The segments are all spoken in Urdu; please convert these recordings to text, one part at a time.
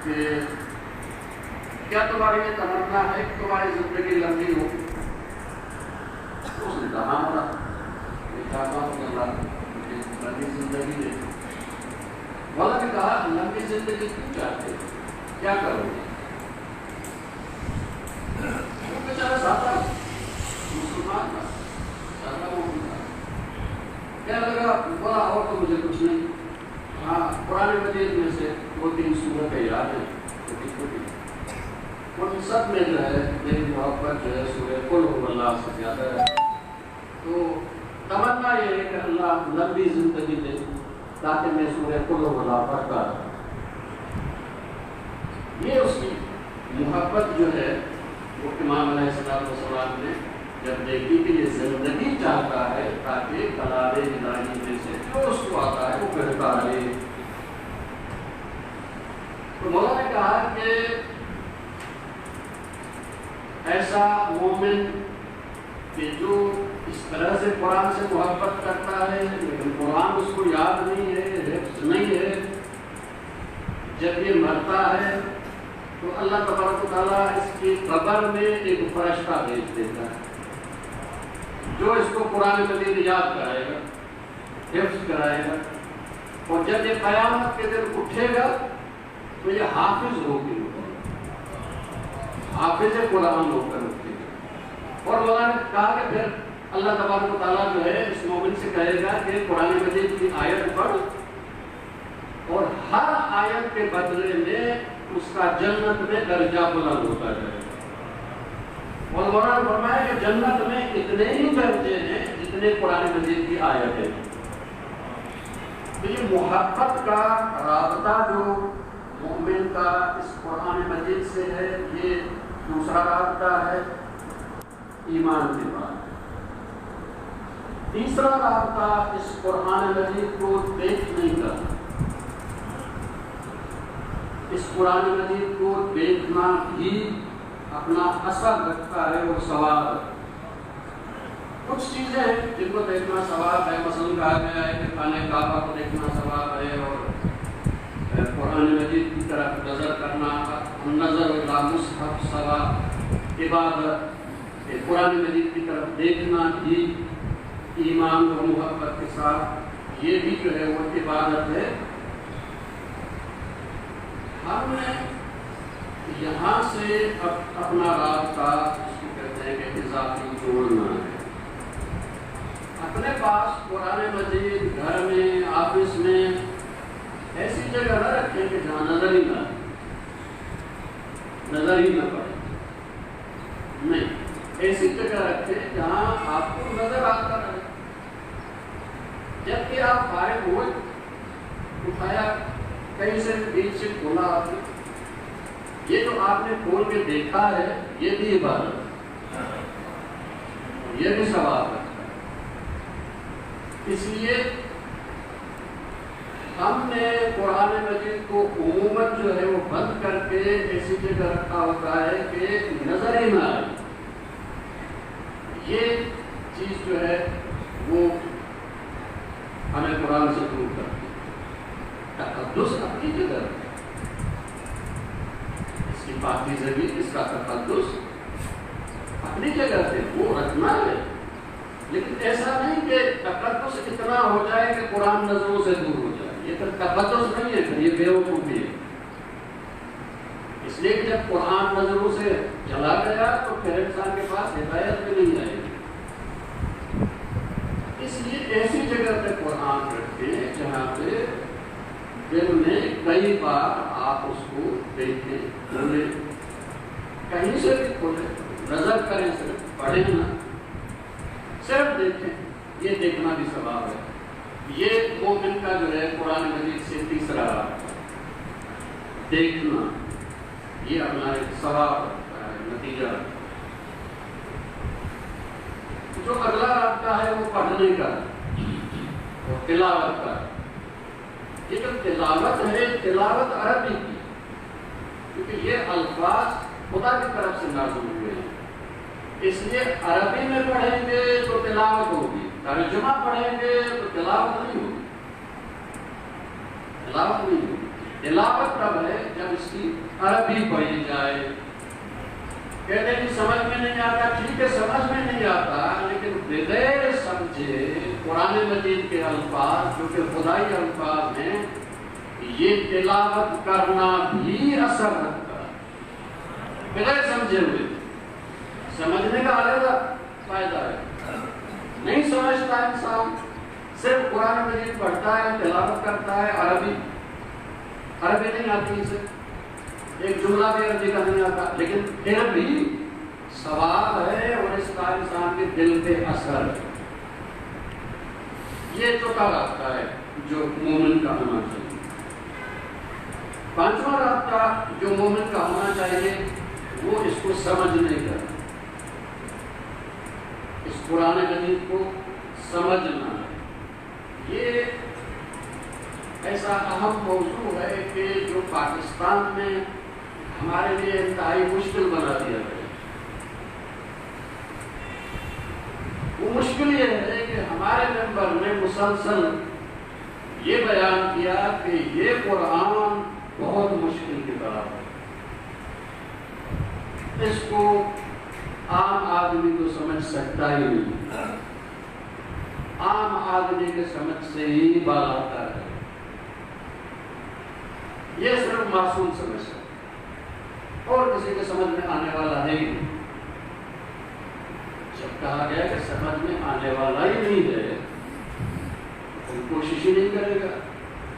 کہ کیا تمہاری یہ تمنا ہے کہ تمہاری زندگی لمبی ہو؟ اس نے کہا ہاں میں چاہتا ہوں کہ اللہ مجھے لمبی زندگی دے۔ مولا نے کہا لمبی زندگی کیوں چاہتے ہو؟ کیا کرو گے؟ وہ بیچارہ سادہ مسلمان تھا، سادہ مومن تھا، کیا لگا بولا اور تو مجھے کچھ نہیں، ہاں قرآن مجید میں سے 2-3 سورتیں یاد ہیں چھوٹی چھوٹی، ان سب میں جو ہے میری محبت جو ہے سورہ قل هو اللہ سے زیادہ ہے۔ تو تمنا یہ ہے کہ اللہ لمبی زندگی دے تاکہ میں سورہ قل هو اللہ پڑھتا رہوں۔ یہ اس کی محبت جو ہے وہ امام علیہ السلام نے جب دیکھی کہ یہ زندگی چاہتا ہے تاکہ کلام الہی میں سے جو اس کو آتا ہے وہ پڑھتا رہے، تو مولا نے کہا کہ ایسا مومن کہ جو اس طرح سے قرآن سے محبت کرتا ہے لیکن قرآن اس کو یاد نہیں ہے، حفظ نہیں ہے، جب یہ مرتا ہے تو اللہ تبارک و تعالیٰ اس کی قبر میں ایک فرشتہ بھیج دیتا ہے جو اس کو قرآن مجید یاد کرائے گا، حفظ کرائے گا، اور جب یہ قیامت کے دن اٹھے گا تو یہ حافظ ہوگی، حافظ قرآن ہو کر اٹھے گا۔ اور مولا نے کہا کہ پھر اللہ تبارک و تعالیٰ جو ہے اس مومن سے کہے گا کہ قرآن مجید کی آیت پڑھ، اور ہر آیت کے بدلے میں اس کا جنت میں درجہ بلند ہوتا جائے گا۔ اور مولانا نے فرمایا کہ جنت میں اتنے ہی درجے ہیں جتنے قرآن مجید کی آیت ہے۔ تو یہ محبت کا رابطہ جو مومن کا اس قرآن مجید سے ہے، یہ دوسرا رابطہ ہے ایمان کے بعد۔ تیسرا رابطہ اس قرآن مجید کو دیکھنے کا، اس قرآن مجید کو دیکھنا بھی اپنا اثر رکھتا ہے اور ثواب ہے۔ کچھ چیزیں ہیں جن کو دیکھنا ثواب ہے، مثلا کہا گیا ہے کہ خانہ کعبہ کو دیکھنا ثواب ہے، اور قرآن مجید کی طرف نظر کرنا، نظر الی مصحف ثواب، عبادت، قرآن مجید کی طرف دیکھنا بھی ایمان اور محبت کے ساتھ یہ بھی جو ہے وہ عبادت ہے۔ ہم نے یہاں سے اپنا رابطہ اس کو کہتے ہیں کہ اضافی جوڑنا ہے۔ اپنے پاس قرآن مجید گھر میں، آفس میں ایسی جگہ نہ رکھیں کہ جہاں نظر ہی نہ پڑے، نہیں، ایسی جگہ رکھیں جہاں آپ کو نظر آتا رہے، جب کہ آپ فارغ ہوئے اٹھایا کہیں سے بیچ سے کھولا آپ نے، یہ جو آپ نے کھول کے دیکھا ہے یہ بھی عبادت ہے، یہ بھی ثواب ہے۔ اس لیے ہم نے قرآن مجید کو عموماً جو ہے وہ بند کر کے ایسی جگہ رکھا ہوتا ہے کہ نظر ہی نہ آئے۔ یہ چیز جو ہے وہ ہمیں قرآن سے دور کرتی ہے۔ تقدس اپنی جگہ ہے، اس کی پاکیزگی، اس کا تقدس اپنی جگہ سے وہ رکھنا ہے، لیکن ایسا نہیں کہ تقدس اتنا ہو جائے کہ قرآن نظروں سے دور ہو جائے، یہ تو تقدس نہیں ہے، پھر یہ بیوقوفی ہے۔ اس لیے کہ جب قرآن نظروں سے چلا گیا تو پھر انسان کے پاس ہدایت بھی نہیں آئے گی۔ اس لیے ایسی جگہ پہ قرآن رکھیں جہاں پہ دن میں کئی بار آپ اس کو دیکھیں، کھولیں، کہیں سے بھی کھولیں، نظر کریں، صرف پڑھیں نہ، صرف دیکھیں، یہ دیکھنا بھی ثواب ہے۔ یہ مومن کا جو ہے قرآن مجید سے تیسرا رابطہ، دیکھنا، یہ اپنا ایک ثواب رکھتا ہے، نتیجہ رکھتا ہے۔ جو اگلا رابطہ ہے وہ پڑھنے کا اور تلاوت کا۔ یہ جو تلاوت ہے، تلاوت عربی کی، کیونکہ یہ الفاظ خدا کی طرف سے نازل ہوئے ہیں، اس لیے عربی میں پڑھیں گے تو تلاوت ہوگی، ترجمہ پڑھیں گے تو تلاوت نہیں ہوگی، تلاوت نہیں ہوگی۔ تلاوت کب ہے؟ جب اس کی عربی پڑھی جائے. کہتے ہیں کہ سمجھ میں نہیں آتا. ٹھیک ہے سمجھ میں نہیں آتا لیکن بغیر سمجھے قرآن مجید کے الفاظ جو کہ خدائی الفاظ ہیں یہ تلاوت کرنا بھی اثر رکھتا ہے. بغیر سمجھے ہوئے سمجھنے کا علیحدہ فائدہ ہے. نہیں سمجھتا انسان صرف قرآن مجید پڑھتا ہے تلاوت کرتا ہے عربی نہیں آتی اسے ایک جملہ بھی عربی کا نہیں آتا لیکن پھر بھی ثواب ہے اور اس کا انسان کے دل پہ اثر ہے. یہ چوتھا رابطہ ہے جو مومن کا ہونا چاہیے. پانچواں رابطہ جو مومن کا ہونا چاہیے وہ اس کو سمجھنے کا, اس قرآن مجید کو سمجھنا. یہ ایسا اہم موضوع ہے کہ جو پاکستان میں ہمارے لیے انتہائی مشکل بنا دیا گیا. وہ مشکل یہ ہے کہ ہمارے ممبر نے مسلسل یہ بیان کیا کہ یہ قرآن بہت مشکل کتاب ہے, اس کو عام آدمی تو سمجھ سکتا ہی نہیں, عام آدمی کے سمجھ سے ہی بال آتا ہے. یہ صرف معصوم سمجھ ہے اور کسی کے سمجھ میں آنے والا ہے ہی نہیں. جب کہا گیا کہ سمجھ میں آنے والا ہی نہیں ہے کوئی کوشش ہی نہیں کرے گا,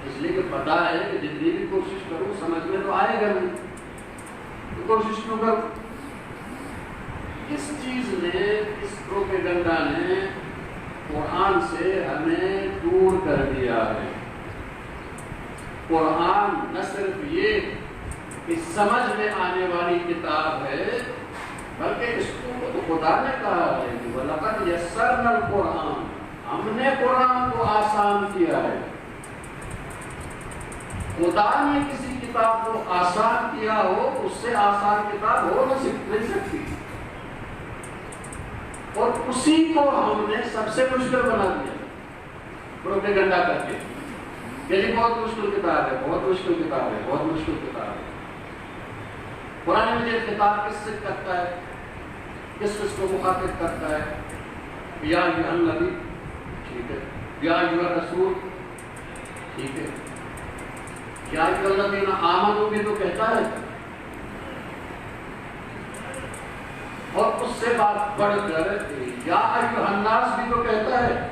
اس لیے کہ پتا ہے کہ جتنی بھی کوشش کروں سمجھ میں تو آئے گا نہیں, تو کوشش کیوں کروں. اس چیز نے, اس پروپیگنڈا نے قرآن سے ہمیں دور کر دیا ہے. قرآن نہ صرف یہ کہ سمجھ میں آنے والی کتاب ہے بلکہ اس کو تو خدا نے کہا ہے کہ وَلَقَدْ يَسَّرْنَا الْقُرْآنَ, ہم نے قرآن کو آسان کیا ہے. خدا نے کسی کتاب کو آسان کیا ہو اس سے آسان کتاب ہو نہیں سکتی, اور اسی کو ہم نے سب سے مشکل بنا دیا پروپیگنڈا کر کے. یہ بہت مشکل کتاب ہے, بہت مشکل کتاب ہے, بہت مشکل کتاب ہے. قرآن مجید کتاب کس سے کرتا ہے, کس کو مخاطب کرتا ہے؟ یا ایھا النبی, ٹھیک ہے. یا ایھا الرسول, ٹھیک ہے. یا ایھا الذین آمنوا بھی تو کہتا ہے, اور اس سے بات بڑھ کر یا ایھا الناس بھی تو کہتا ہے.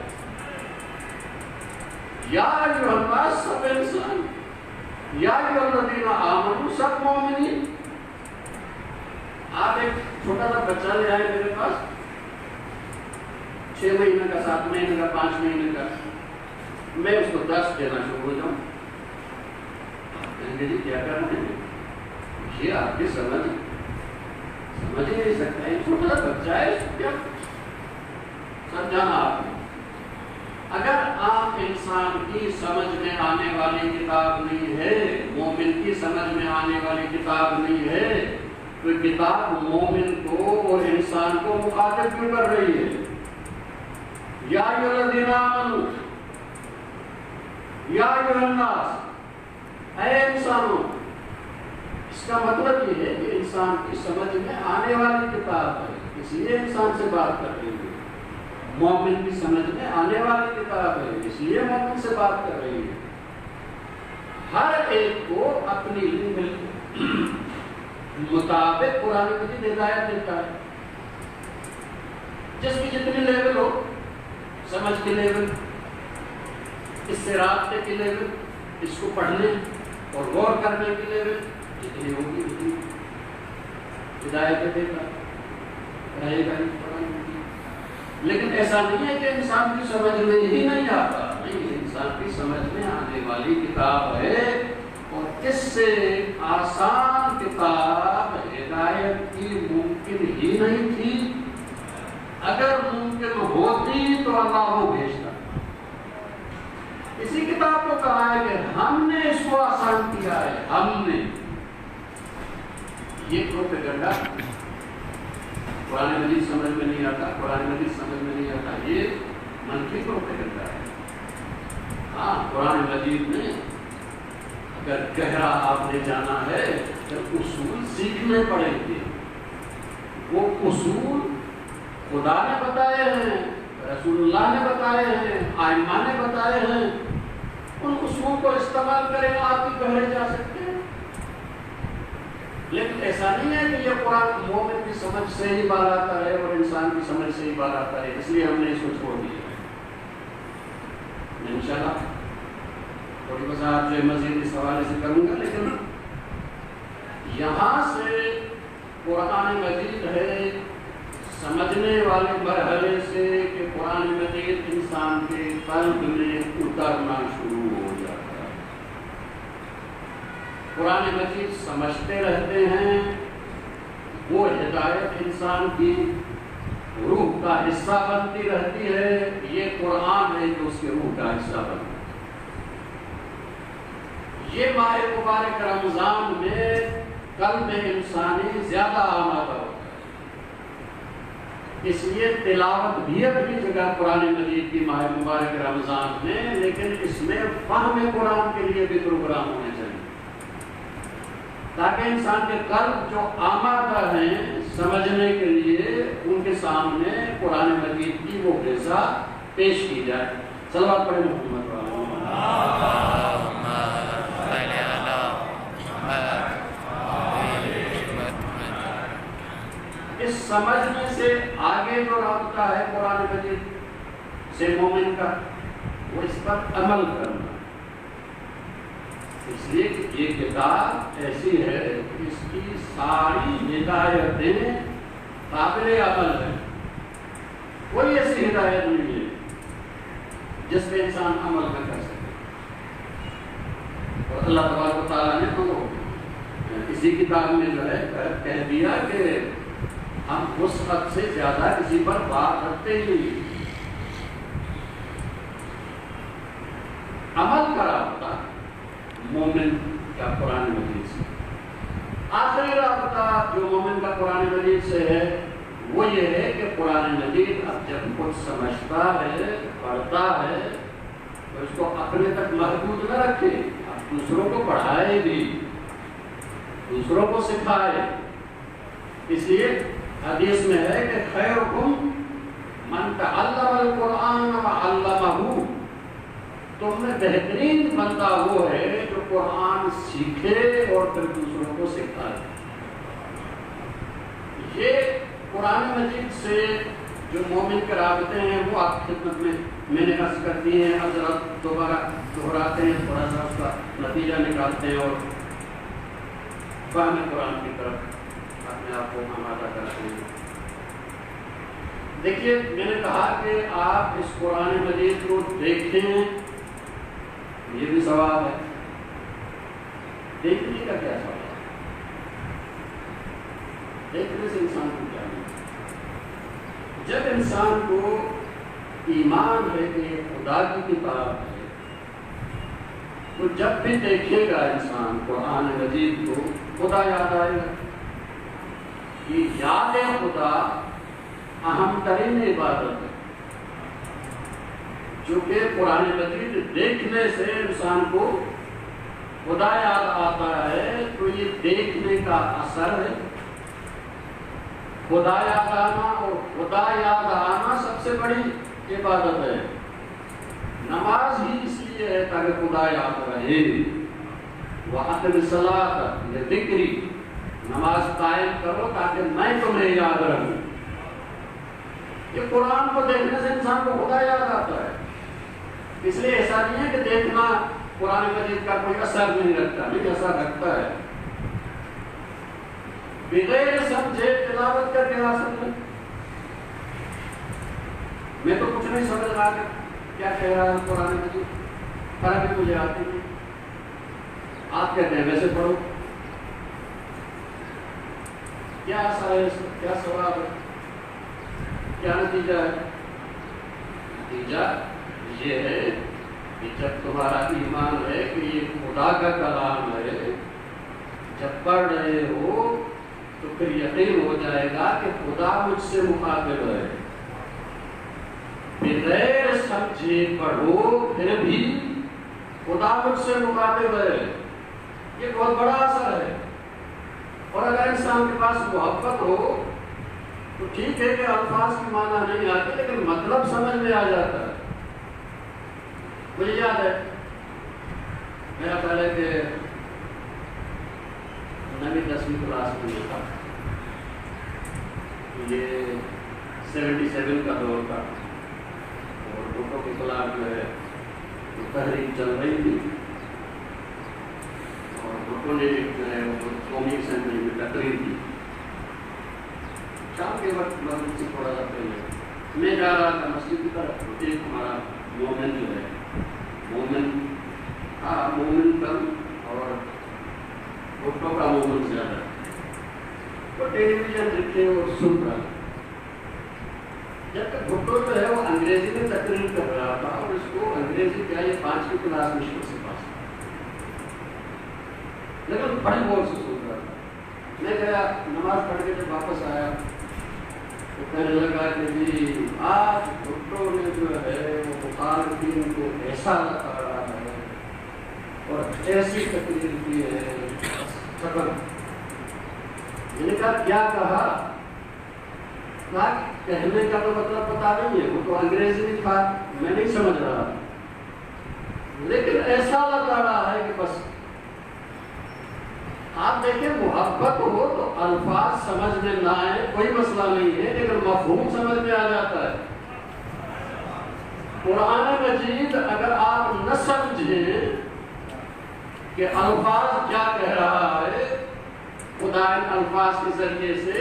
یا ایھا الناس سب انسان, یا ایھا الذین آمنوا سب مومنین. آپ ایک چھوٹا سا بچہ لے آئے میرے پاس, 6 مہینے کا, 7 مہینے کا, 5 مہینے کا, میں اس کو 10 دینا شروع ہو جاؤں. جی کیا کرنا ہے, یہ آپ کی سمجھ ہی نہیں سکتا ہے. چھوٹا سا بچہ ہے, کیا سمجھانا آپ نے. اگر عام انسان کی سمجھ میں آنے والی کتاب نہیں ہے, مومن کی سمجھ میں آنے والی کتاب نہیں ہے, تو کتاب مومن کو اور انسان کو مخاطب کیوں کر رہی ہے؟ یا ایھا الذین آمنوا, یا ایھا الناس, اے انسانوں. اس کا مطلب یہ ہے کہ انسان کی سمجھ میں آنے والی کتاب ہے, اس لیے انسان سے بات کر رہی ہے. مومن کی سمجھ میں آنے والی کتاب ہے, اس لیے مومن سے بات کر رہی ہے. ہر ایک کو اپنی علم مطابق قرآن مجید ہدایت دیتا ہے. جس کی جتنی لیول ہو, سمجھ کی لیول, اس سے رابطے کی لیول, اس کو پڑھنے اور غور کرنے کی لیول جتنی ہوگی اتنی ہدایت دیتا رہے گا قرآن مجید. لیکن ایسا نہیں ہے کہ انسان کی سمجھ میں ہی نہیں آتا, نہیں, انسان کی سمجھ میں آنے والی کتاب ہے, اور اس سے آسان کتاب ہدایت کی ممکن ہی نہیں تھی. اگر ممکن ہوتی تو اللہ کو بھیجتا. اسی کتاب کو کہا ہے کہ ہم نے اس کو آسان کیا ہے, ہم نے. یہ پروپیگنڈا قرآن مجید سمجھ میں نہیں آتا, قرآن مجید سمجھ میں نہیں آتا, یہ منفی پروپیگنڈا ہے. ہاں, قرآن مجید میں اگر گہرا آپ نے جانا ہے پھر اصول سیکھنے پڑیں گے. وہ اصول خدا نے بتائے ہیں، رسول اللہ نے بتائے ہیں، ائمہ نے بتائے ہیں، ان اصول کو استعمال کریں آپ بھی گہرے جا سکتے ہیں. لیکن ایسا نہیں ہے کہ یہ قرآن مومن کی سمجھ سے ہی بار آتا ہے اور انسان کی سمجھ سے ہی بار آتا ہے اس لیے ہم نے اس کو چھوڑ دیا. میں انشاءاللہ تھوڑی وضاحت جو مزید اس حوالے سے کروں گا، لیکن یہاں سے قرآن مجید ہے سمجھنے والے مرحلے سے کہ قرآن مجید انسان کے قلب میں اترنا شروع ہو جاتا ہے. قرآن مجید سمجھتے رہتے ہیں، وہ ہدایت انسان کی روح کا حصہ بنتی رہتی ہے. یہ قرآن ہے جو اس کے روح کا حصہ بنتا ہے. یہ ماہ مبارک رمضان میں قلب انسانی زیادہ آمادہ ہوتا ہے. اس لیے تلاوت بھی اپنی جگہ قرآن مجید کی ماہ مبارک رمضان میں، لیکن اس میں فہم قرآن کے لیے بھی پروگرام ہونے چاہیے تاکہ انسان کے قلب جو آمادہ ہیں سمجھنے کے لیے ان کے سامنے قرآن مجید کی وہ غذا پیش کی جائے. صلوات پڑھیں محمد اس سمجھنے سے آگے جو رابطہ ہے قرآن مجید سے مومن کا، وہ اس پر عمل کرنا. اس لیے کہ یہ کتاب ایسی ہے کہ اس کی ساری ہدایتیں قابل عمل ہیں. کوئی ایسی ہدایت نہیں ہے جس پہ انسان عمل نہ کر سکے. اور اللہ تبارک و تعالیٰ نے تو اسی کتاب میں جو ہے کہہ دیا کہ ہم وسعت سے زیادہ کسی پر بات رکھتے ہی نہیں. عمل کا رابطہ مومن کا قرآن مجید سے. آخری رابطہ جو مومن کا قرآن مجید سے ہے وہ یہ ہے کہ قرآن مجید اب جب کچھ سمجھتا ہے، پڑھتا ہے، تو اس کو اپنے تک محدود نہ رکھے، اب دوسروں کو پڑھائے بھی، دوسروں کو سکھائے. اس لیے حدیث میں ہے کہ خیرکم من تعلم القرآن وعلمہ، تم میں بہترین بندہ وہ ہے جو قرآن سیکھے اور پھر دوسروں کو سکھائے. یہ قرآن مجید سے جو مومن کے رابطے ہیں وہ آپ کی خدمت میں نے عرض کر دی ہیں. حضرت دوبارہ دہراتے ہیں، تھوڑا سا اس کا نتیجہ نکالتے ہیں اور فہم قرآن کی طرف اپنے آپ کو آمادہ کرتے ہیں. دیکھیے، میں نے کہا کہ آپ اس قرآن مجید کو دیکھیں، یہ بھی ثواب ہے. دیکھنے کا کیا ثواب ہے؟ دیکھنے سے انسان کو کیا ملتا ہے؟ جب انسان کو ایمان ہے کہ یہ خدا کی کتاب ہے، تو جب بھی دیکھے گا انسان قرآن مجید کو خدا یاد آئے گا. یہ یاد خدا اہم ترین عبادت ہے، جو کہ قرآن مجید دیکھنے سے انسان کو خدا یاد آتا ہے. تو یہ دیکھنے کا اثر ہے. خدا یاد آنا اور خدا یاد آنا سب سے بڑی عبادت ہے. نماز ہی اس لیے ہے تاکہ خدا یاد رہے. وَأَقِمِ الصَّلَاةَ لِذِكْرِي، نماز قائم کرو تاکہ میں تمہیں یاد رہوں. یہ قرآن کو دیکھنے سے انسان کو خدا یاد آتا ہے. اس لیے ایسا نہیں ہے کہ دیکھنا قرآن مجید کا کوئی اثر نہیں رکھتا، نہیں اثر رکھتا ہے. بغیر سمجھے تلاوت کر کے آ سکتے. میں تو کچھ نہیں سمجھ رہا کہ کیا کہہ رہا ہے قرآن مجید، فرق مجھے آتی نہیں. آپ کہتے ہیں ویسے پڑھو. کیا اثر ہے اس کا، کیا ثواب ہے، کیا نتیجہ ہے؟ نتیجہ یہ ہے کہ جب تمہارا ایمان ہے کہ یہ خدا کا کلام ہے، جب پڑھ رہے ہو تو پھر یقین ہو جائے گا کہ خدا مجھ سے مخاطب ہے. بغیر سمجھے پڑھو پھر بھی خدا مجھ سے مخاطب ہے. یہ بہت بڑا اثر ہے. انسان کے پاس محبت ہو تو ٹھیک ہے کہ الفاظ کی معنی نہیں آتی لیکن مطلب سمجھ میں آ جاتا ہے. مجھے یاد ہے میرا پہلے کہ 9ویں-10ویں کلاس میں تھا، یہ 77 کا دور تھا اور بھٹو کے خلاف جو ہے تحریک چل رہی تھی اور بھٹو نے جو ہے وہ قومی اسمبلی میں تقریر کی. شام کے وقت مسجد سے تھوڑا سا پہلے میں جا رہا تھا مسجد کی طرف. ایک ہمارا مومن جو ہے مومن کم اور بھٹو کا مومن زیادہ، وہ ٹیلی ویژن دیکھتے اور سن رہا. جب تک بھٹو جو ہے وہ انگریزی میں تقریر کر رہا تھا اور اس کو انگریزی کیا یہ 5ویں کلاس میں شروع سے پاس تھا لیکن بڑی غور سے سن رہا تھا. میں گیا نماز پڑھ کے جب واپس آیا تو کہنے لگا کہ جی آج بھٹو نے جو ہے وہ مخالفین کو ایسا لگا ہے اور ایسی تقریر کی ہے. میں نے کہا کیا کہا؟ کہنے کا تو مطلب پتا نہیں ہے، وہ تو انگریزی میں تھا میں نہیں سمجھ رہا لیکن ایسا لگ رہا ہے کہ بس آپ دیکھیں محبت ہو تو الفاظ سمجھ میں نہ آئے کوئی مسئلہ نہیں ہے لیکن مفہوم سمجھ میں آ جاتا ہے. قرآن مجید اگر آپ نہ سمجھیں کہ الفاظ کیا کہہ رہا ہے خدا ان الفاظ کے ذریعے سے،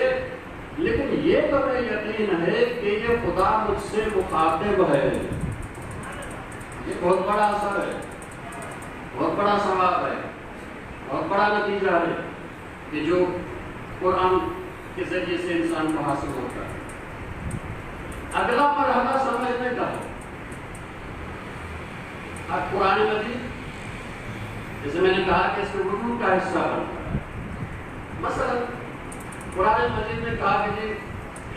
لیکن یہ تو میں یقین ہے کہ یہ خدا مجھ سے مخاطب ہے، یہ بہت بڑا اثر ہے، بہت بڑا ثواب ہے، بہت بڑا نتیجہ ہے کہ جو قرآن کے ذریعے سے انسان کو حاصل ہوتا ہے. اگلا مرحلہ سمجھنے کا ہے. اب قرآن مجید جیسے میں نے کہا کہ اس کے وجود کا حصہ بنتا ہے. مثلا قرآن مجید نے کہا کہ جی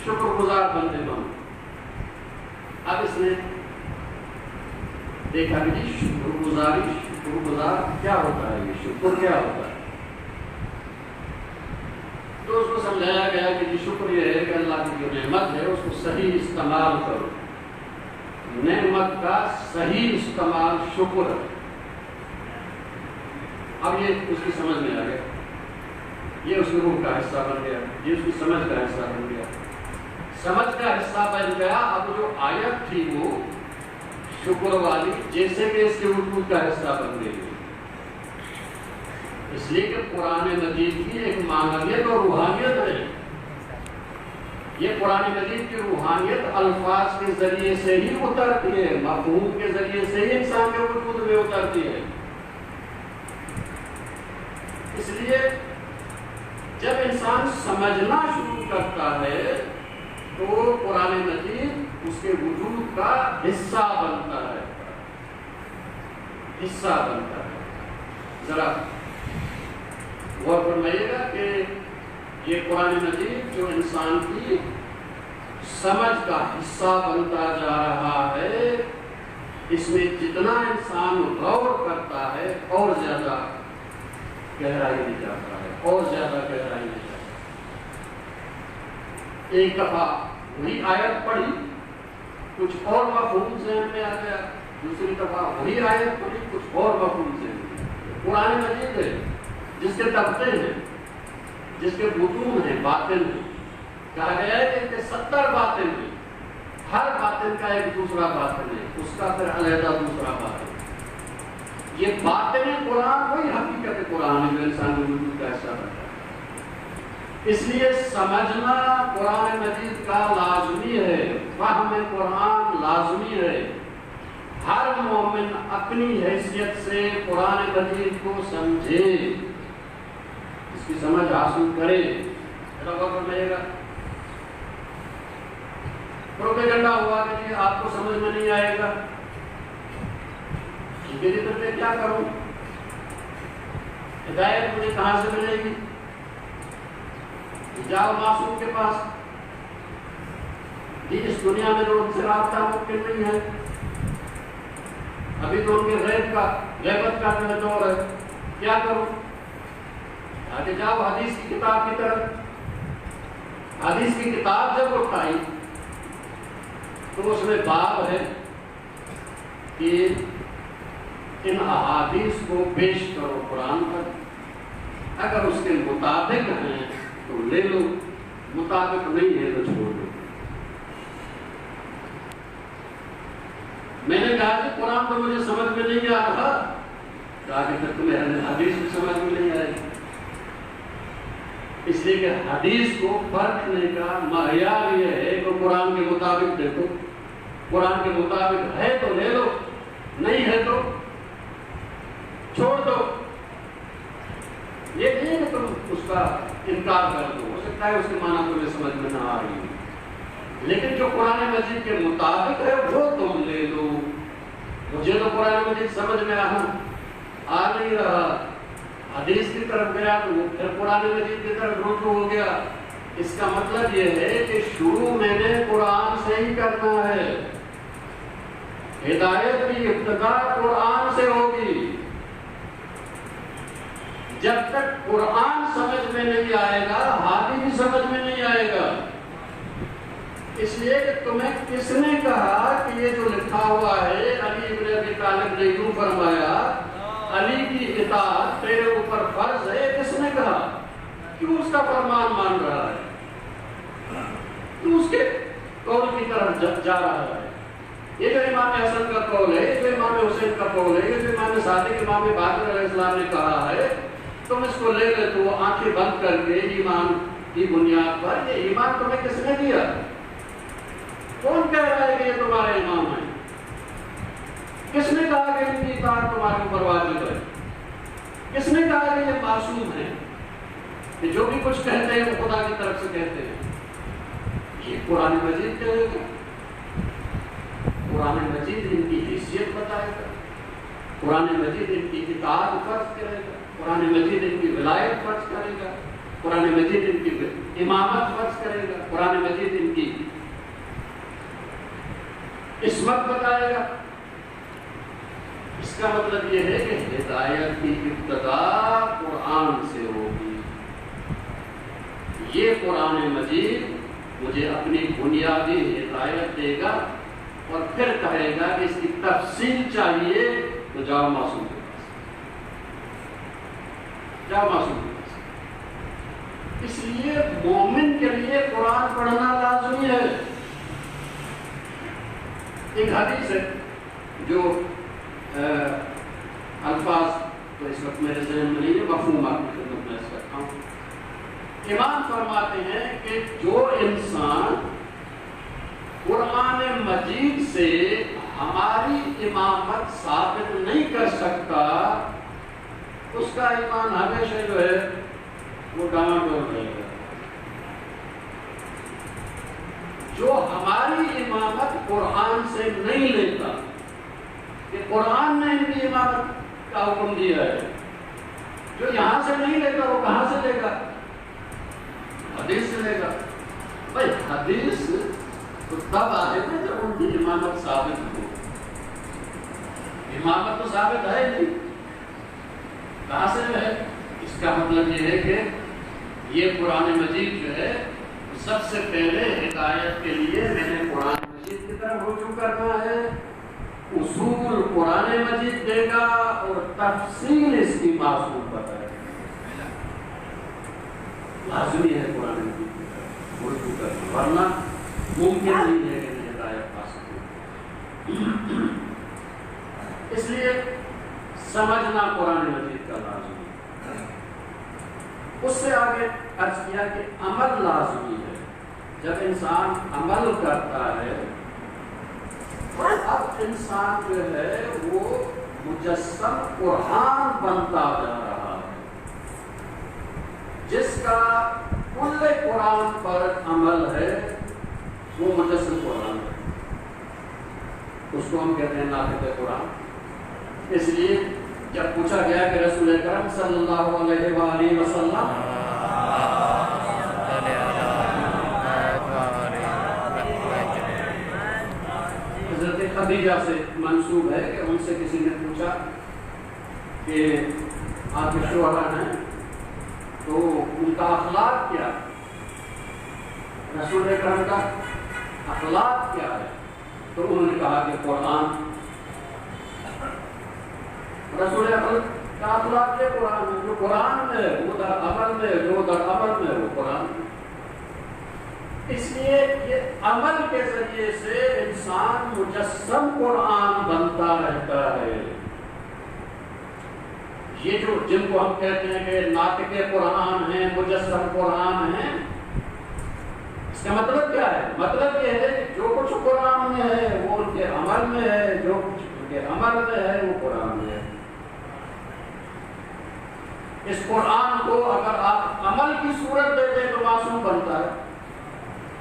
شکر گزار بندے بنو. اب اس نے دیکھا کہ جی شکر گزار کیا ہوتا ہے، یہ شکر کیا ہوتا ہے. تو اس کو سمجھایا گیا کہ جی شکر یہ ہے کہ اللہ کی جو نعمت ہے اس کو صحیح استعمال کرو. نعمت کا صحیح استعمال شکر ہے. اب یہ اس کی سمجھ میں آ گیا، یہ اس کی روح کا حصہ بن گیا، یہ اس کی سمجھ کا حصہ بن گیا. سمجھ کا حصہ بن گیا. اب جو آیت تھی وہ شکر والی جیسے کہ اس کے وجود کا حصہ بن گئی. اس لیے کہ قرآن مجید کی ایک معنویت اور روحانیت ہے. یہ قرآن مجید کی روحانیت الفاظ کے ذریعے سے ہی اترتی ہے، مفہوم کے ذریعے سے ہی انسان کے وجود میں اترتی ہے. اس لیے جب انسان سمجھنا شروع کرتا ہے تو قرآن مجید اس کے وجود کا حصہ بنتا ہے، حصہ بنتا ہے. ذرا غور فرمائیے گا کہ یہ قرآن مجید جو انسان کی سمجھ کا حصہ بنتا جا رہا ہے، اس میں جتنا انسان غور کرتا ہے اور زیادہ گہرائی میں جاتا ہے، اور زیادہ گہرائی میں جاتا ہے. ایک دفعہ وہی آیت پڑھی کچھ اور مفہوم ذہن میں آ گیا، دوسری دفعہ وہی آیت پڑھی کچھ اور مفہوم ذہن میں آ گیا. قرآن مجید ہے جس کے طبقے ہیں، جس کے بطون ہیں، باطن ہیں. کہا گیا ہے کہ ان کے 70 باطن ہیں، ہر باطن کا ایک دوسرا باطن ہے، اس کا پھر علیحدہ دوسرا باطن. یہ باطن قرآن وہی حقیقت قرآن ہے جو انسان کے وجود کا حصہ بنتا ہے. اس لیے سمجھنا قرآن مجید کا لازمی ہے، فہم قرآن لازمی ہے. ہر مومن اپنی حیثیت سے قرآن مجید کو سمجھے، اس کی سمجھ حاصل کرے. پروپیگنڈا ہوا کہ جی آپ کو سمجھ میں نہیں آئے گا، میں کیا کروں؟ ہدایت مجھے کہاں سے ملے گی؟ جاؤ معصوم کے پاس. جی اس دنیا میں تو ان سے رابطہ ممکن نہیں ہے، ابھی تو ان کے غیبت کا جو دور ہے. کیا کروں؟ آگے جاؤ حدیث کی کتاب کی طرف. حدیث کی کتاب جب اٹھائی تو اس میں باب ہے کہ ان احادیث کو پیش کرو قرآن پر، اگر اس کے مطابق ہیں تو لے لو، مطابق نہیں ہے تو چھوڑ دو۔ میں نے کہا کہ قرآن تو مجھے سمجھ میں نہیں آ رہا، کہا کہ پھر تمہیں حدیث بھی سمجھ میں نہیں آئے گی، اس لیے کہ حدیث کو پرکھنے کا معیار یہ ہے کہ قرآن کے مطابق دیکھو، قرآن کے مطابق ہے تو لے لو، نہیں ہے تو چھوڑ دو۔ یہ نہیں کہ تم اس کا انکار کر دو، ہو سکتا ہے اس کے معنی تمہیں سمجھ میں نہ آ رہی ہو، لیکن جو قرآن مجید کے مطابق ہے وہ تم لے لو۔ مجھے تو قرآن مجید سمجھ میں آ نہیں رہا، حدیث کی طرف گیا تو وہ پھر قرآن مجید کی طرف رجوع ہو گیا۔ اس کا مطلب یہ ہے کہ شروع میں نے قرآن سے ہی کرنا ہے، ہدایت کی ابتدا قرآن سے ہوگی۔ جب تک قرآن سمجھ میں نہیں آئے گا ہادی بھی سمجھ میں نہیں آئے گا۔ اس لیے کہ تمہیں کس نے کہا کہ یہ جو لکھا ہوا ہے علی ابن ابی طالب نے یوں فرمایا علی کی اطاعت تیرے اوپر فرض ہے، کس نے کہا؟ کیوں اس کا فرمان مان رہا ہے؟ کیوں اس کے قول کی طرف جا رہا ہے؟ یہ جو امام حسن کا قول ہے، یہ جو امام حسین کا قول ہے، یہ جو امام صادق امام باقر علیہ السلام نے کہا ہے، تم اس کو لے لے تو آنکھیں بند کر کے ایمان کی بنیاد پر، یہ ایمان تمہیں کس نے دیا؟ کون کہہ رہا ہے کہ یہ تمہارے امام ہیں؟ کس نے کہا کہ ان کی اطاعت تمہارے اوپر واجب ہے؟ کس نے کہا کہ یہ معصوم ہے کہ جو بھی کچھ کہتے ہیں وہ خدا کی طرف سے کہتے ہیں؟ یہ قرآن مجید کہے گا، قرآن مجید ان کی حیثیت بتائے گا، قرآن مجید ان کی اطاعت فرض کرے گا، قرآن مجید ان کی ولایت فرض کرے گا، قرآن مجید ان کی امامت فرض کرے گا، قرآن مجید ان کی عصمت بتائے گا۔ اس کا مطلب یہ ہے کہ ہدایت کی ابتدا قرآن سے ہوگی۔ یہ قرآن مجید مجھے اپنی بنیادی ہدایت دے گا اور پھر کہے گا کہ اس کی تفصیل چاہیے تو جاؤ معصوم کے پاس، جاؤ معصوم کے پاس۔ اس لیے مومن کے لیے قرآن پڑھنا لازمی ہے۔ ایک حدیث ہے جو الفاظ تو اس وقت میرے ذہن میں نہیں ہے، مفہوم آپ کی خدمت میں کرتا ہوں۔ امام فرماتے ہیں کہ جو انسان قرآن مجید سے ہماری امامت ثابت نہیں کر سکتا اس کا ایمان ہمیشہ جو ہے وہ ڈاواڈول رہے گا۔ جو ہماری امامت قرآن سے نہیں لیتا، کہ قرآن نے ان کی امامت کا حکم دیا ہے، جو یہاں سے نہیں لیتا وہ کہاں سے لے گا؟ حدیث سے لے گا۔ بھائی حدیث تو تب آئے نا جب ان کی امامت ثابت ہو، امامت تو ثابت ہے نہیں، کہاں سے ہے؟ اس کا مطلب یہ ہے کہ یہ قرآن مجید جو ہے سب سے پہلے ہدایت کے لیے میں نے قرآن مجید کی طرف رجوع کرنا ہے، اصول قرآن مجید دے گا اور تفصیل اس کی معصوم بتائے گا۔ لازمی ہے قرآن مجید کی طرف رجوع کرنا، ورنہ ممکن نہیں ہے کہ ہدایت پا سکوں۔ اس لیے سمجھنا قرآن مجید کا لازمی ہے۔ اس سے آگے عرض کیا کہ عمل لازمی ہے۔ جب انسان عمل کرتا ہے اب انسان جو ہے وہ مجسم قرآن بنتا جا رہا ہے۔ جس کا کل قرآن پر عمل ہے وہ مجسم قرآن ہے، اس کو ہم کہتے ہیں ناطق قرآن۔ اس لیے جب پوچھا گیا کہ رسول اکرم صلی اللہ علیہ وآلہ وسلم حضرت خدیجہ سے منسوب ہے کہ ان سے کسی نے پوچھا کہ آپ کے شوہر ہیں تو ان کا اخلاق کیا؟ رسول اکرم کا اخلاق کیا ہے؟ تو انہوں نے کہا کہ قرآن. رسول اکرم کا اخلاق یہ قرآن ہے. جو قرآن میں وہ در عمل میں، جو در عمل میں وہ قرآن. اس لیے یہ عمل کے ذریعے سے انسان مجسم قرآن بنتا رہتا ہے. یہ جو جن کو ہم کہتے ہیں کہ ناطق قرآن ہیں، مجسم قرآن ہیں، اس کا مطلب کیا ہے؟ مطلب یہ ہے کہ جو کچھ قرآن میں ہے وہ ان کے عمل میں ہے، جو کچھ ان کے عمل میں ہے وہ قرآن میں ہے. اس قرآن کو اگر آپ عمل کی صورت دے دیں تو معصوم بنتا ہے.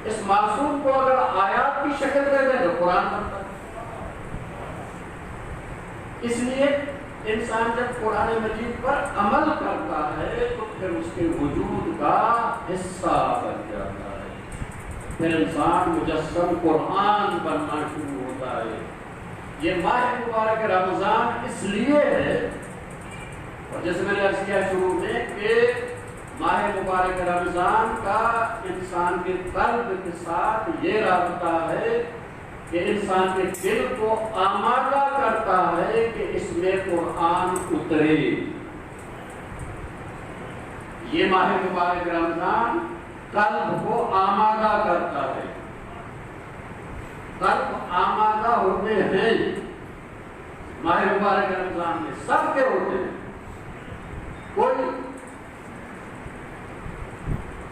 اس معصوم کو اگر آیات کی شکل دے دیں تو قرآن بنتا ہے. اس لیے انسان جب قرآن مجید پر عمل کرتا ہے تو پھر اس کے وجود کا حصہ بن جاتا ہے. پھر انسان مجسم قرآن بننا شروع ہوتا ہے. یہ ماہ مبارک رمضان اس لیے ہے، اور جیسے میں نے عرض کیا شروع میں کہ ماہ مبارک رمضان کا انسان کے قلب کے ساتھ یہ رابطہ ہے کہ انسان کے دل کو آمادہ کرتا ہے کہ اس میں قرآن اترے. یہ ماہ مبارک رمضان قلب کو آمادہ کرتا ہے. قلب آمادہ ہوتے ہیں ماہ مبارک رمضان میں، سب کے ہوتے ہیں. کوئی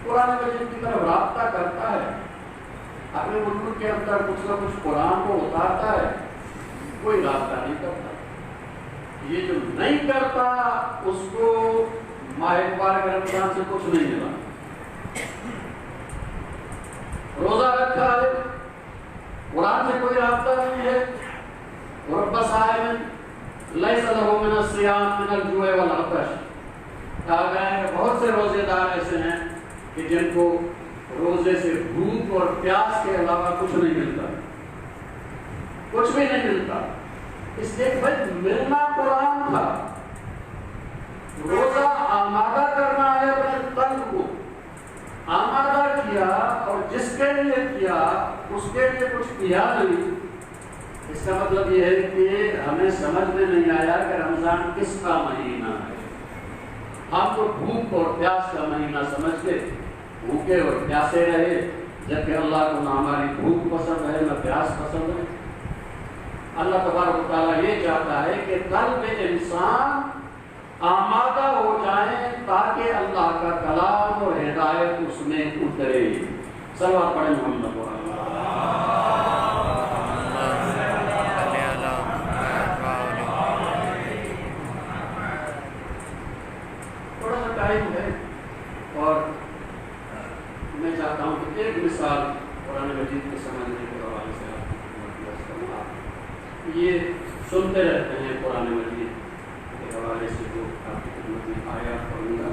قرآن مجید کی طرف رابطہ کرتا ہے، اپنے ملک کے اندر کچھ نہ کچھ قرآن کو اتارتا ہے، کوئی رابطہ نہیں کرتا. یہ جو نہیں کرتا اس کو ماہ مبارک رمضان سے کچھ نہیں ملا. روزہ رکھا ہے، قرآن سے کوئی رابطہ نہیں ہے. رب صائم لیس لہ من الصیام من الجوع والعطش. کہا گیا ہے کہ بہت سے روزے دار ایسے ہیں کہ جن کو روزے سے بھوک اور پیاس کے علاوہ کچھ نہیں ملتا، کچھ بھی نہیں ملتا. اس لیے بھائی ملنا قرآن تھا. روزہ آمادہ کرنا ہے اپنے قلب کو، آمادہ کیا اور جس کے لیے کیا اس کے لیے کچھ کیا نہیں. اس کا مطلب یہ ہے کہ ہمیں سمجھ میں نہیں آیا کہ رمضان کس کا مہینہ ہے. ہم تو بھوک اور پیاس کا مہینہ سمجھ کے بھوکے اور پیاسے رہے، جبکہ اللہ کو نہ ہماری بھوک پسند ہے نہ پیاس پسند ہے. اللہ تبارک و تعالیٰ یہ چاہتا ہے کہ قلب انسان آمادہ ہو جائیں تاکہ اللہ کا کلام اور ہدایت اس میں اترے. صلوات پڑھیں محمد و ہے. اور میں چاہتا ہوں کہ ایک مثال قرآن مجید کے سمجھنے کے حوالے سے آپ یہ سنتے رہتے ہیں قرآن مجید کے حوالے سے جو آپ کی خدمت میں آیات پڑھوں گا.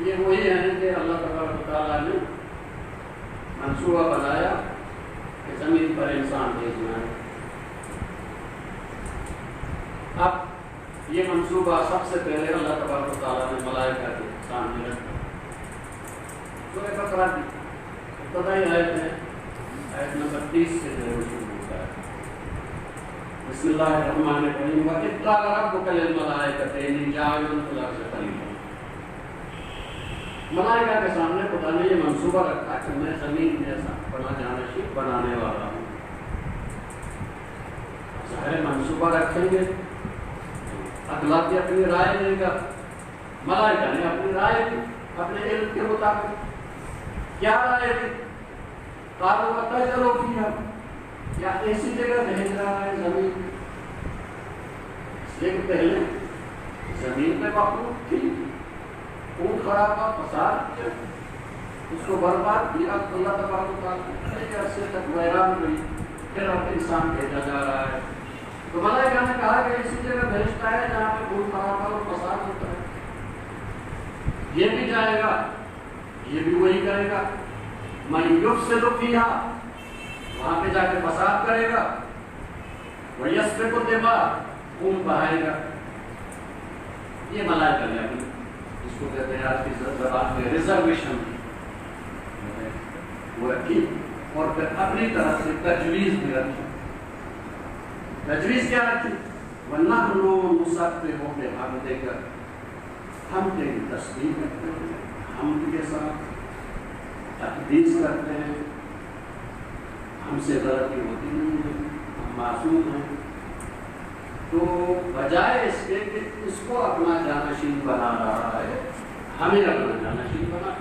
یہ وہی ہے کہ اللہ تبارک و تعالیٰ نے منصوبہ بنایا کہ زمین پر انسان بھیجنا ہے. اب یہ منصوبہ سب سے پہلے اللہ تبارک و تعالیٰ نے ملائکہ کے سامنے رکھا. سورہ بقرہ کی ابتدائی آیت ہے، آیت نمبر 30 سے جو شروع ہوتا ہے. بسم اللہ الرحمن الرحیم. وَإِذْ قَالَ رَبُّكَ لِلْمَلَائِكَةِ إِنِّي جَاعِلٌ فِي الْأَرْضِ خَلِيفَةً. ملائکہ کے سامنے خدا نے یہ منصوبہ رکھا کہ میں زمین میں ایسا بڑا جانشین بنانے والا ہوں. ظاہر منصوبہ رکھیں گے، اگلا بھی اپنی رائے دے گا. ملائکہ نے اپنی رائے دی اپنے علم کے مطابق. کیا رائے دی؟ قالوا وَتَجْعَلُ فِيهَا، یا ایسی جگہ بھیج رہا ہے زمین. اس لیے کہ پہلے زمین میں مخلوق تھی، خون خرابہ فساد کیا، اس کو برباد کیا. اللہ تبارک و تعالیٰ ایک عرصے تک ویران ہوئی، پھر اب انسان بھیجا جا رہا ہے. تو ملائکہ نے کہا کہ اسی جگہ بھیجتا ہے جہاں پہ خون خرابہ اور فساد ہوتا ہے. یہ بھی جائے گا، یہ بھی وہی کرے گا. مَن يُفْسِدُ فِيهَا، وہاں پہ جا کے فساد کرے گا. وَيَسْفِكُ الدِّمَاءَ، خون بہائے گا. یہ ملائکہ نے اپنی، اس کو کہتے ہیں آج کی زبان میں ریزرویشن، وہ رکھی اور پھر اپنی طرف سے تجویز بھی رکھی. تجویز کیا رکھی؟ وَنَحْنُ نُسَبِّحُ بِحَمْدِكَ، ہم تیری تسبیح کرتے ہیں، حمد کے ساتھ تقدیس کرتے ہیں. ہم سے غلطی ہوتی نہیں ہے، ہم معصوم ہیں. تو بجائے اس کے کہ اس کو اپنا جانشین بنا رہا ہے، ہمیں اپنا جانشین بنا.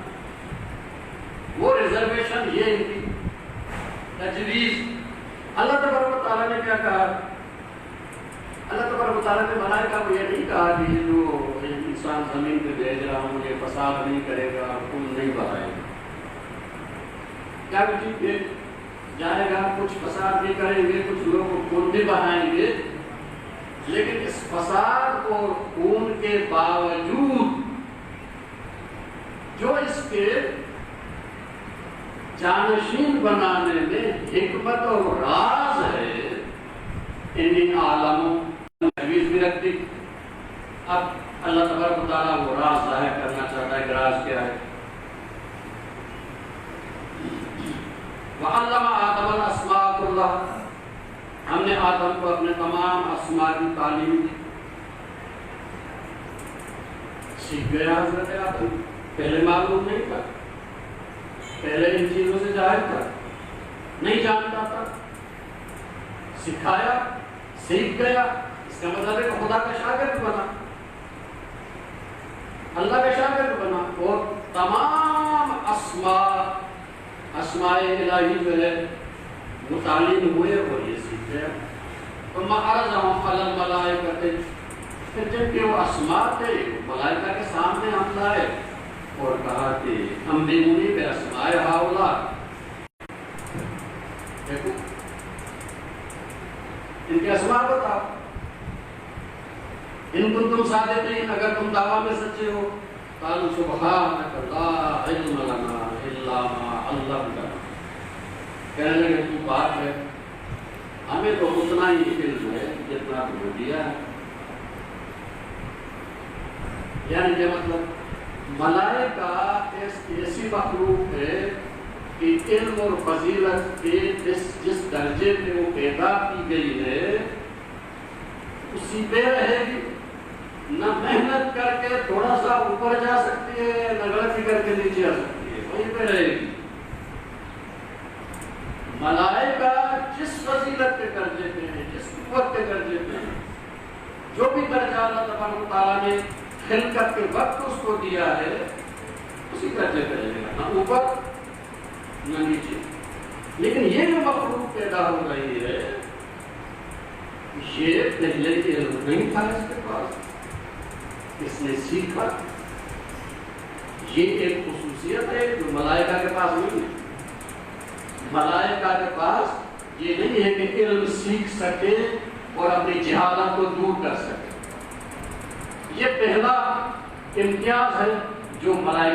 وہ ریزرویشن یہ ان کی تجویز. اللہ تبارک و تعالیٰ نے کیا کہا؟ اللہ تبارک و تعالیٰ نے ملائکہ کو یہ نہیں کہا کہ یہ جو انسان زمین پہ بھیج رہا ہوں یہ فساد نہیں کرے گا، حکم نہیں بڑھائے گا. کیا ٹھیک ہے جائے گا، کچھ فساد بھی کریں گے، کچھ لوگ خون بھی بہائیں گے، لیکن اس فساد اور خون کے باوجود جو اس کے جانشین بنانے میں حکمت اور راز ہے، ان عالموں تجویز بھی رکھتی. اب اللہ تبارک و تعالیٰ وہ راز ظاہر کرنا چاہتا ہے کہ راز کیا ہے. وَعَلَّمَ آدَمَ الْأَسْمَاءَ كُلَّهَا، ہم نے آدم کو اپنے تمام اسماء کی تعلیم دی. سیکھ گیا حضرت آدم، پہلے معلوم نہیں تھا، پہلے ان چیزوں سے ظاہر تھا، نہیں جانتا تھا، سکھایا، سیکھ گیا. اس کا مطلب ہے کہ خدا کا شاگرد بنا، اللہ کا شاگرد بنا، اور تمام اسماء الہی جو ہے وہ تعلیم ہوئے اور یہ سیکھ گیا. ثم عرضهم علی الملائکۃ، پھر جب کہ وہ اسماء تھے ملائکہ کے سامنے ہم لائے اور کہا کہ انبئونی باسماء ہؤلاء، دیکھو ان کے اسماء بتاؤ، ان کنتم صادقین، اگر تم دعویٰ میں سچے ہو. قالوا سبحانک لا علم لنا الا ما علمتنا، کہنے لگے تو بات ہے ہمیں تو اتنا ہی علم ہے جتنا تم نے دیا ہے. یعنی یہ مطلب ملائکہ ایسی مخلوق ہے کہ علم اور فضیلت کے جس درجے پہ وہ پیدا کی گئی ہے اسی پہ رہے گی. نہ محنت کر کے تھوڑا سا اوپر جا سکتی ہے، نہ غلطی کر کے نیچے آ سکتی ہے، وہیں پہ رہے گی. ملائکہ جس فضیلت کے درجے پہ ہیں، جس قوت کے درجے پہ ہیں، جو بھی درجہ اللہ تبارک و تعالیٰ نے خلقت کے وقت اس کو دیا ہے اسی درجے پہ رہے گا، نہ اوپر نہ نیچے. لیکن یہ جو مخلوق پیدا ہو رہی ہے یہ پہلے علم نہیں تھا اس کے پاس، اس نے سیکھا. یہ ایک خصوصیت ہے جو ملائکہ کے پاس نہیں ہے. ملائکہ کے پاس یہ نہیں ہے کہ علم سیکھ سکے اور اپنی جہالت کو دور کر سکے. یہ پہلا امتیاز ہے جو ملائکہ